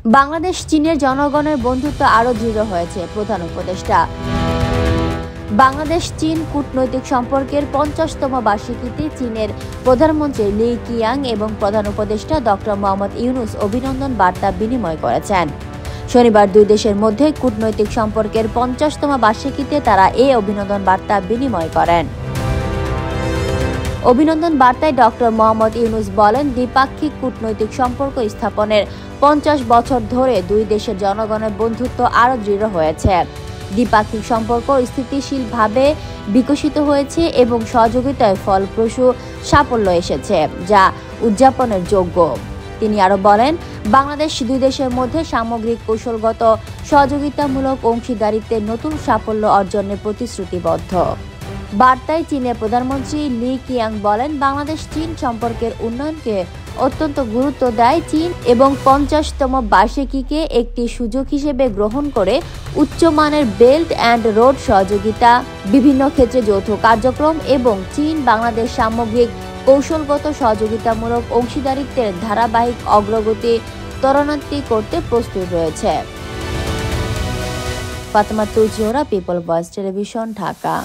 বাংলাদেশ চীনের জনগণের বন্ধুত্ব আরও দৃঢ় হয়েছে, প্রধান উপদেষ্টা। বাংলাদেশ চীন কূটনৈতিক সম্পর্কের 50তম বার্ষিকীতে চীনের প্রধানমন্ত্রী লি কিয়াং এবং প্রধান উপদেষ্টা ডক্টর মোহাম্মদ ইউনূস অভিনন্দন বার্তা বিনিময় করেছেন। শনিবার দুই দেশের মধ্যে কূটনৈতিক সম্পর্কের 50তম বার্ষিকীতে তারা এই অভিনন্দন বার্তা বিনিময় করেন। অভিনন্দন বার্তায় ডক্টর মোহাম্মদ ইউনূস বলেন, দ্বিপাক্ষিক কূটনৈতিক সম্পর্ক স্থাপনের 50 বছর ধরে দুই দেশের জনগণের বন্ধুত্ব আরও দৃঢ় হয়েছে। দ্বিপাক্ষিক সম্পর্ক স্থিতিশীলভাবে বিকশিত হয়েছে এবং সহযোগিতায় ফলপ্রসূ সাফল্য এসেছে, যা উদযাপনের যোগ্য। তিনি আরও বলেন, বাংলাদেশ দুই দেশের মধ্যে সামগ্রিক কৌশলগত সহযোগিতামূলক অংশীদারিত্বের নতুন সাফল্য অর্জনের প্রতিশ্রুতিবদ্ধ। বার্তায় চীনের প্রধানমন্ত্রী লি কিয়াং বলেন, বাংলাদেশ চীন সম্পর্কের উন্নয়নকে অত্যন্ত গুরুত্ব দেয়। চীন এবং 50তম বার্ষিকীকে একটি সুযোগ হিসেবে গ্রহণ করে উচ্চমানের বেল্ট অ্যান্ড রোড সহযোগিতা, বিভিন্ন ক্ষেত্রে যৌথ কার্যক্রম এবং চীন বাংলাদেশ সামগ্রিক কৌশলগত সহযোগিতামূলক অংশীদারিত্বের ধারাবাহিক অগ্রগতি ত্বরান্বিত করতে প্রস্তুত রয়েছে। Fatema Tuz Zohra, people voice television, Dhaka.